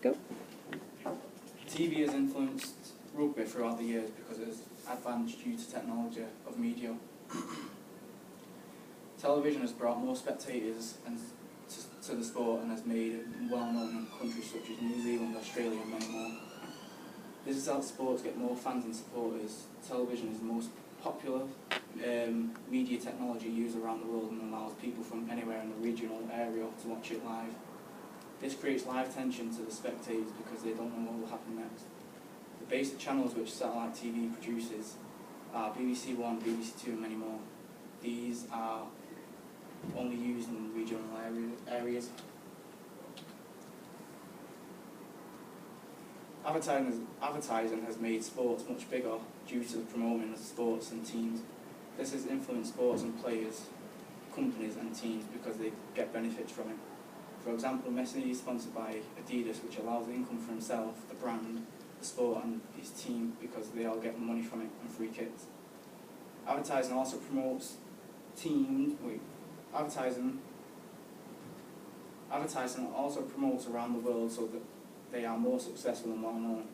Go. TV has influenced rugby throughout the years because it has advanced due to technology of media. Television has brought more spectators to the sport and has made it well known in countries such as New Zealand, Australia and many more. This has helped sports get more fans and supporters. Television is the most popular media technology used around the world and allows people from anywhere in the regional area to watch it live. This creates live tension to the spectators because they don't know what will happen next. The basic channels which satellite TV produces are BBC One, BBC Two and many more. These are only used in regional areas. Advertising has made sports much bigger due to the promoting of sports and teams. This has influenced sports and players, companies and teams because they get benefits from it. For example, Messi is sponsored by Adidas, which allows income for himself, the brand, the sport and his team because they all get money from it and free kits. Advertising also promotes teams. Advertising also promotes around the world so that they are more successful and well known.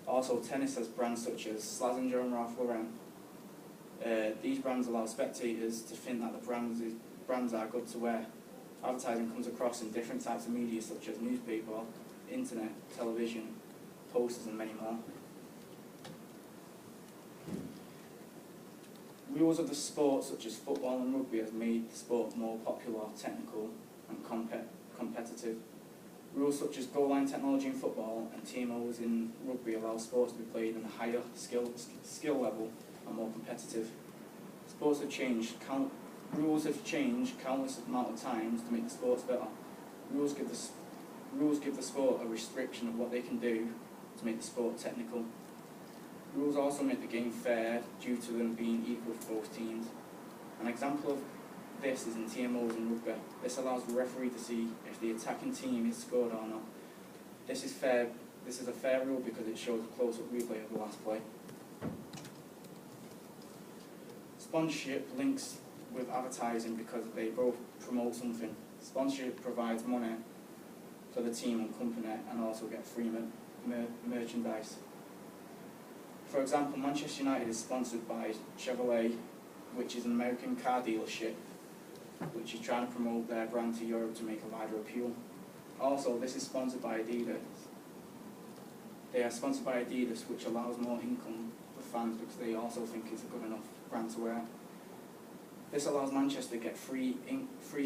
Also, tennis has brands such as Slazenger and Ralph Lauren. These brands allow spectators to think that the brands are good to wear. Advertising comes across in different types of media such as newspaper, internet, television, posters and many more. Rules of the sport such as football and rugby has made the sport more popular, technical and competitive. Rules such as goal line technology in football and TMOs in rugby allow sports to be played in a higher skill level and more competitive. Sports have changed. Rules have changed countless amount of times to make the sports better. Rules give the sport a restriction of what they can do to make the sport technical. Rules also make the game fair due to them being equal for both teams. An example of this is in TMOs in rugby. This allows the referee to see if the attacking team is scored or not. This is fair. This is a fair rule because it shows a close-up replay of the last play. Sponsorship links with advertising because they both promote something. Sponsorship provides money for the team and company and also get free merchandise. For example, Manchester United is sponsored by Chevrolet, which is an American car dealership, which is trying to promote their brand to Europe to make a wider appeal. Also, this is sponsored by Adidas. They are sponsored by Adidas, which allows more income for fans because they also think it's a good enough brand to wear. This allows Manchester to get free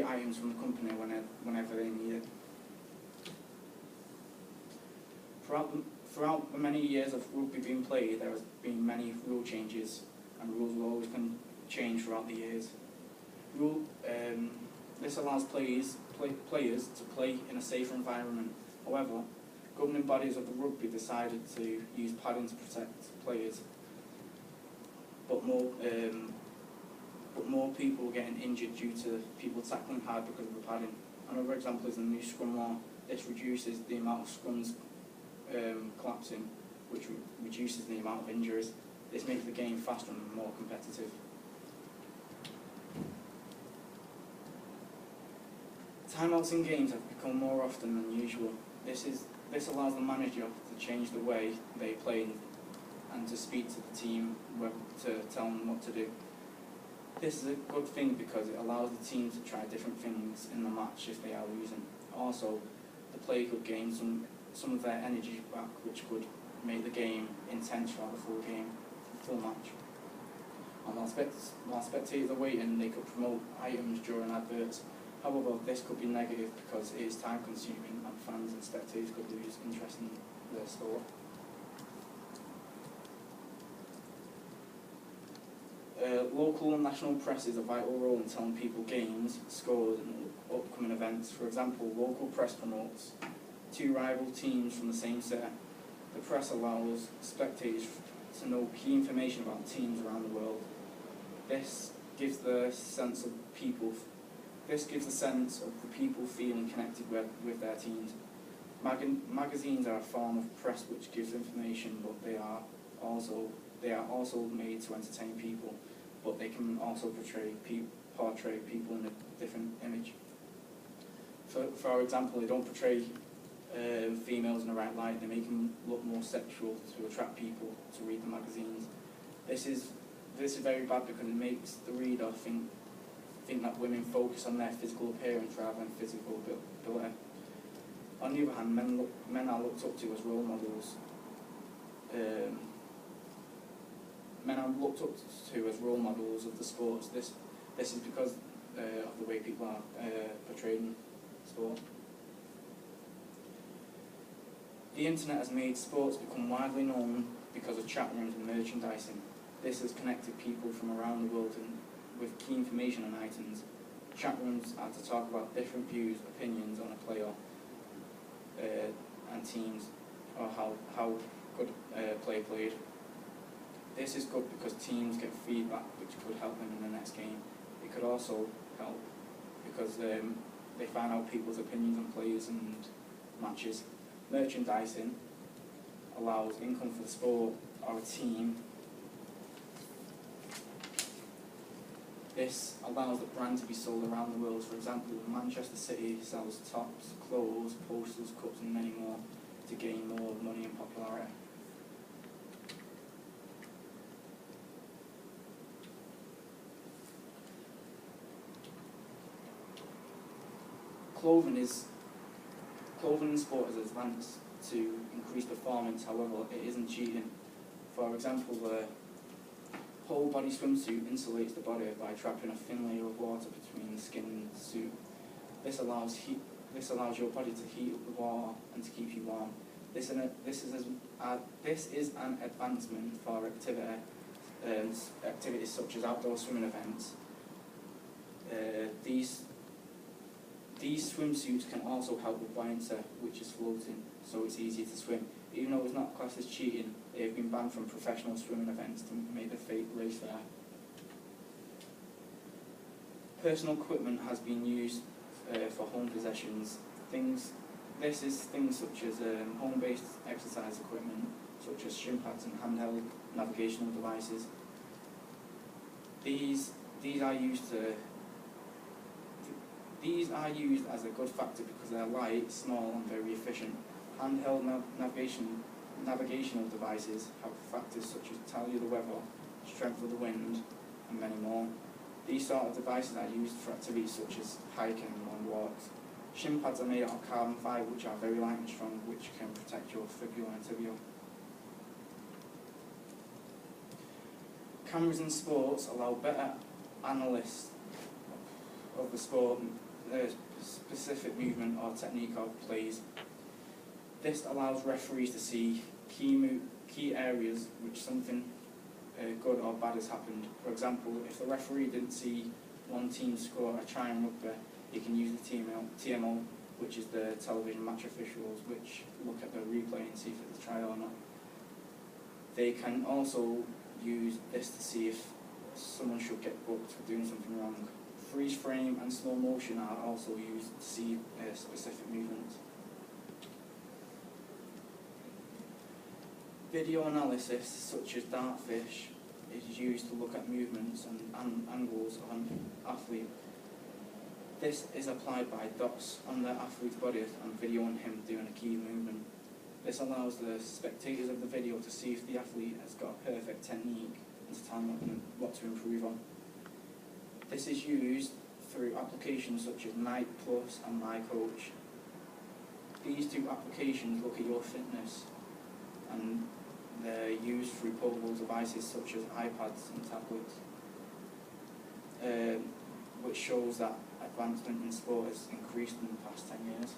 items from the company whenever they need it. Throughout the many years of rugby being played, there has been many rule changes, and rules will always change throughout the years. This allows players to play in a safer environment. However, governing bodies of the rugby decided to use padding to protect players, but more people were getting injured due to people tackling hard because of the padding. Another example is the new scrum law. This reduces the amount of scrums collapsing, which reduces the amount of injuries. This makes the game faster and more competitive. Timeouts in games have become more often than usual. This allows the manager to change the way they play and to speak to the team to tell them what to do. This is a good thing because it allows the team to try different things in the match if they are losing. Also, the player could gain some of their energy back, which could make the game intense throughout the full match. And while spectators are waiting, they could promote items during adverts. However, this could be negative because it is time consuming and fans and spectators could lose interest in the sport. Local and national press is a vital role in telling people games, scores and upcoming events. For example, local press promotes two rival teams from the same set. The press allows spectators to know key information about teams around the world. This gives the sense of the people feeling connected with their teams. Magazines are a form of press which gives information, but they are also made to entertain people, but they can also portray people in a different image. For example, they don't portray females in the right light. They make them look more sexual to attract people to read the magazines. This is very bad because it makes the reader think that women focus on their physical appearance rather than physical ability. On the other hand, men are looked up to as role models. Men are looked up to as role models of the sports. This is because of the way people are portrayed in sport. The internet has made sports become widely known because of chat rooms and merchandising. This has connected people from around the world with key information on items. Chat rooms are to talk about different views, opinions on a player and teams, or how good play played. This is good because teams get feedback which could help them in the next game. It could also help because they find out people's opinions on players and matches. Merchandising allows income for the sport or a team. This allows the brand to be sold around the world. For example, Manchester City sells tops, clothes, posters, cups and many more to gain more money and popularity. Clothing in sport is advanced to increase performance, however, it isn't cheating. For example, the whole body swimsuit insulates the body by trapping a thin layer of water between the skin and the suit. This allows your body to heat up the water and to keep you warm. This is an advancement for activities such as outdoor swimming events. These swimsuits can also help with buoyancy, which is floating, so it's easier to swim. Even though it's not classed as cheating, they have been banned from professional swimming events to make the fake race fair. Personal equipment has been used for home possessions. This is things such as home-based exercise equipment, such as shin pads and handheld navigational devices. These are used as a good factor because they are light, small and very efficient. Handheld navigational devices have factors such as tell you the weather, strength of the wind and many more. These sort of devices are used for activities such as hiking and long walks. Shin pads are made out of carbon fibre which are very light and strong, which can protect your fibula and tibia. Cameras in sports allow better analysis of the sport, specific movement or technique of plays. This allows referees to see key areas which something good or bad has happened. For example, if the referee didn't see one team score a try in rugby, he can use the TMO, which is the television match officials, which look at the replay and see if it's a try or not. They can also use this to see if someone should get booked for doing something wrong. Freeze frame and slow motion are also used to see specific movements. Video analysis, such as dartfish, is used to look at movements and angles of an athlete. This is applied by dots on the athlete's body and videoing him doing a key movement. This allows the spectators of the video to see if the athlete has got a perfect technique and to tell them what to improve on. This is used through applications such as Nike Plus and My Coach. These two applications look at your fitness and they're used through portable devices such as iPads and tablets, which shows that advancement in sport has increased in the past 10 years.